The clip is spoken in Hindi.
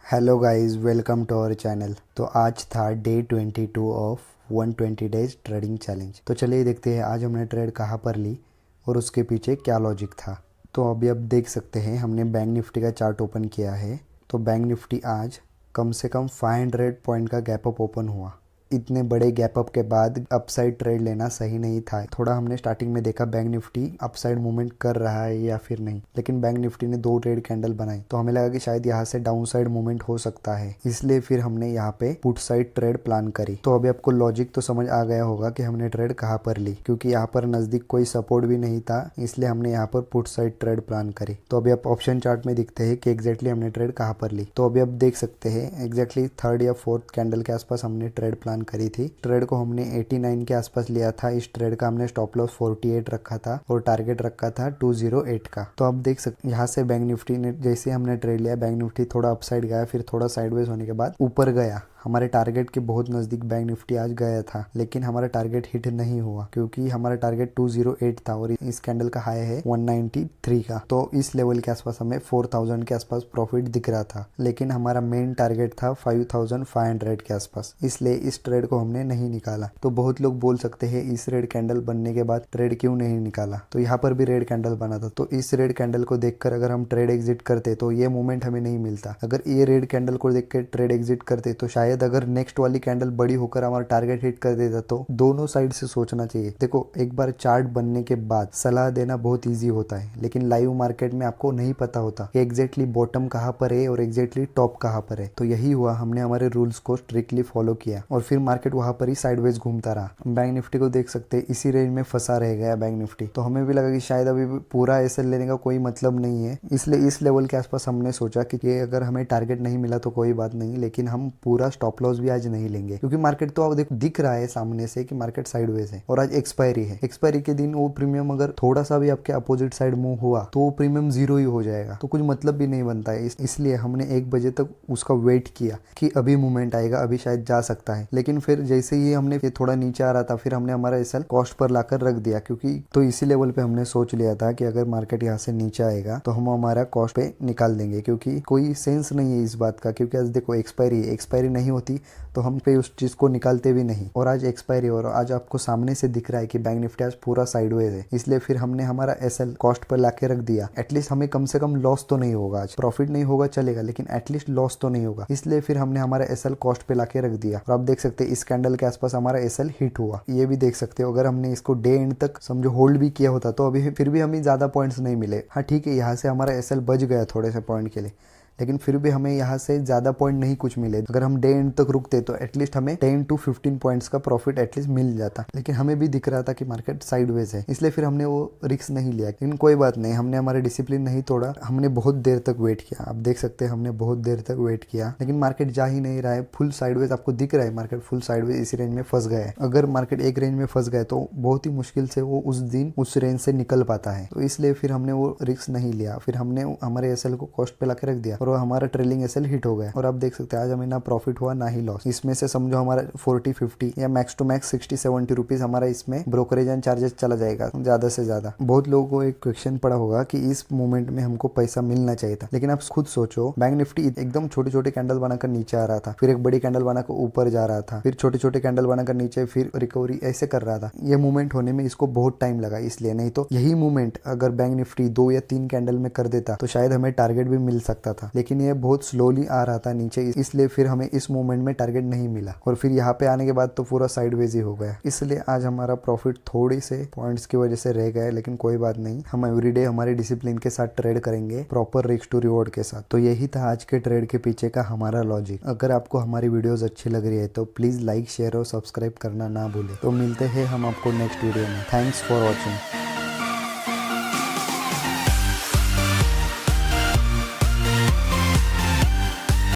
Hello guys, welcome to our channel. तो आज था day 22 of 120 days trading challenge. तो चलिए देखते हैं आज हमने ट्रेड कहाँ पर ली और उसके पीछे क्या लॉजिक था। तो अभी आप देख सकते हैं हमने बैंक निफ्टी का चार्ट ओपन किया है। तो बैंक निफ्टी आज कम से कम 500 पॉइंट का गैप अप ओपन हुआ। इतने बड़े गैप अप के बाद अपसाइड ट्रेड लेना सही नहीं था। थोड़ा हमने स्टार्टिंग में देखा बैंक निफ्टी अपसाइड मूवमेंट कर रहा है या फिर नहीं, लेकिन बैंक निफ्टी ने 2 रेड कैंडल बनाई तो हमें लगा कि शायद यहाँ से डाउन साइड मूवमेंट हो सकता है, इसलिए फिर हमने यहाँ पे पुट साइड ट्रेड प्लान करी। तो अभी आपको लॉजिक तो समझ आ गया होगा कि हमने ट्रेड कहाँ पर ली, क्योंकि यहाँ पर नजदीक कोई सपोर्ट भी नहीं था, इसलिए हमने यहाँ पर पुट साइड ट्रेड प्लान करी। तो अभी आप ऑप्शन चार्ट में दिखते हैं कि एग्जैक्टली हमने ट्रेड कहाँ पर ली। तो अभी आप देख सकते हैं एग्जैक्टली 3rd या 4th कैंडल के आसपास हमने ट्रेड प्लान करी थी। ट्रेड को हमने 89 के आसपास लिया था। इस ट्रेड का हमने स्टॉप लॉस 48 रखा था और टारगेट रखा था 208 का। तो आप देख सकते यहाँ से बैंक निफ्टी ने जैसे हमने ट्रेड लिया, बैंक निफ्टी थोड़ा अपसाइड गया, फिर थोड़ा साइडवेज होने के बाद ऊपर गया। हमारे टारगेट के बहुत नजदीक बैंक निफ्टी आज गया था, लेकिन हमारा टारगेट हिट नहीं हुआ क्योंकि हमारा टारगेट 208 था और इस कैंडल का हाई है 193 का। तो इस लेवल के आसपास हमें 4000 के आसपास प्रॉफिट दिख रहा था, लेकिन हमारा मेन टारगेट था 5500 के आसपास, इसलिए इस ट्रेड को हमने नहीं निकाला। तो बहुत लोग बोल सकते हैं इस रेड कैंडल बनने के बाद ट्रेड क्यों नहीं निकाला। तो यहाँ पर भी रेड कैंडल बना था, तो इस रेड कैंडल को देखकर अगर हम ट्रेड एग्जिट करते तो ये मूवमेंट हमें नहीं मिलता। अगर ये रेड कैंडल को देख कर ट्रेड एग्जिट करते तो शायद अगर नेक्स्ट वाली कैंडल बड़ी होकर हमारा टारगेट हिट कर देता। तो दोनों साइड से सोचना चाहिए। देखो, एक बार चार्ट बनने के बाद सलाह देना बहुत इजी होता है, लेकिन लाइव मार्केट में आपको नहीं पता होता कि एग्जैक्टली बॉटम कहाँ पर है और एग्जैक्टली टॉप कहाँ पर है। तो यही हुआ, हमने हमारे रूल्स को स्ट्रिक्टली फॉलो किया और फिर मार्केट वहां पर ही साइडवेज घूमता रहा। बैंक निफ्टी को देख सकते हैं इसी रेंज में फंसा रह गया बैंक निफ्टी। तो हमें भी लगा कि शायद अभी पूरा एसएल लेने का कोई मतलब नहीं है, इसलिए इस लेवल के आसपास हमने सोचा कि अगर हमें टारगेट नहीं मिला तो कोई बात नहीं, लेकिन हम पूरा स्टॉप लॉस भी आज नहीं लेंगे, क्योंकि मार्केट तो अब दिख रहा है सामने से कि मार्केट साइडवेज है और आज एक्सपायरी है। एक्सपायरी के दिन वो प्रीमियम अगर थोड़ा सा भी आपके अपोजिट साइड मूव हुआ तो वो प्रीमियम 0 ही हो जाएगा, तो कुछ मतलब भी नहीं बनता है। इसलिए हमने 1 बजे तक उसका वेट किया कि अभी मूवमेंट आएगा, अभी शायद जा सकता है। लेकिन फिर जैसे ही हमने थोड़ा नीचे आ रहा था, फिर हमने हमारा एसएल कॉस्ट पर लाकर रख दिया, क्योंकि तो इसी लेवल पे हमने सोच लिया था कि अगर मार्केट यहाँ से नीचे आएगा तो हम हमारा कॉस्ट पे निकाल देंगे, क्योंकि कोई सेंस नहीं है इस बात का। क्योंकि आज देखो एक्सपायरी नहीं होती तो हम पे उस चीज को निकालते भी नहीं, और आज एक्सपायरी और आज आपको सामने से दिख रहा है कि बैंक निफ्टी आज पूरा साइडवेज है, इसलिए फिर हमने हमारा एसएल कॉस्ट पर लाके रख दिया। एटलीस्ट हमें कम से कम लॉस तो नहीं होगा, आज प्रॉफिट नहीं होगा चलेगा, लेकिन एटलीस्ट लॉस तो नहीं होगा, इसलिए फिर हमने हमारा एसएल कॉस्ट पे लाके रख दिया। और आप देख सकते हैं इस कैंडल के आसपास हमारा एसएल हिट हुआ, ये भी देख सकते हो। अगर हमने इसको डे एंड तक समझो होल्ड भी किया होता तो अभी फिर भी हमें ज्यादा पॉइंट्स नहीं मिले। हाँ ठीक है, यहाँ से हमारा एसएल बच गया थोड़े से पॉइंट के लिए, लेकिन फिर भी हमें यहाँ से ज्यादा पॉइंट नहीं कुछ मिले। अगर हम डे एंड तक रुकते तो एटलीस्ट हमें 10 to 15 पॉइंट्स का प्रॉफिट एटलीस्ट मिल जाता, लेकिन हमें भी दिख रहा था कि मार्केट साइडवेज है, इसलिए फिर हमने वो रिस्क नहीं लिया। लेकिन कोई बात नहीं, हमने हमारे डिसिप्लिन नहीं तोड़ा, हमने बहुत देर तक वेट किया। आप देख सकते हैं हमने बहुत देर तक वेट किया, लेकिन मार्केट जा ही नहीं रहा है। फुल साइडवेज आपको दिख रहा है, मार्केट फुल साइडवेज इसी रेंज में फंस गया है। अगर मार्केट एक रेंज में फंस गया तो बहुत ही मुश्किल से वो उस दिन उस रेंज से निकल पाता है, तो इसलिए फिर हमने वो रिस्क नहीं लिया। फिर हमने हमारे एसएल को कॉस्ट पे लाके रख दिया और हमारा ट्रेलिंग एसएल हिट हो गया। और आप देख सकते हैं आज हमें ना प्रॉफिट हुआ ना ही लॉस। इसमें से समझो हमारा 40-50 या मैक्स टू मैक्स 60-70 रुपीज हमारा इसमें ब्रोकरेज एंड चार्जेस चला जाएगा ज्यादा से ज्यादा। बहुत लोगों को एक क्वेश्चन पड़ा होगा कि इस मोमेंट में हमको पैसा मिलना चाहिए था, लेकिन आप खुद सोचो, बैंक निफ्टी एकदम छोटे छोटे कैंडल बनाकर नीचे आ रहा था, फिर एक बड़ी कैंडल बनाकर ऊपर जा रहा था, फिर छोटे छोटे कैंडल बनाकर नीचे, फिर रिकवरी ऐसे कर रहा था। ये मूवमेंट होने में इसको बहुत टाइम लगा, इसलिए नहीं तो यही मूवमेंट अगर बैंक निफ्टी 2 या 3 कैंडल में कर देता तो शायद हमें टारगेट भी मिल सकता था, लेकिन ये बहुत स्लोली आ रहा था नीचे, इसलिए फिर हमें इस मूवमेंट में टारगेट नहीं मिला। और फिर यहाँ पे आने के बाद तो पूरा साइडवेज ही हो गया, इसलिए आज हमारा प्रॉफिट थोड़ी से पॉइंट्स की वजह से रह गया, लेकिन कोई बात नहीं, हम एवरीडे हमारे डिसिप्लिन के साथ ट्रेड करेंगे, प्रॉपर रिस्क टू रिवॉर्ड के साथ। तो यही था आज के ट्रेड के पीछे का हमारा लॉजिक। अगर आपको हमारी वीडियोस अच्छी लग रही है तो प्लीज लाइक, शेयर और सब्सक्राइब करना ना भूलें। तो मिलते हैं हम आपको नेक्स्ट वीडियो में। Thanks for watching.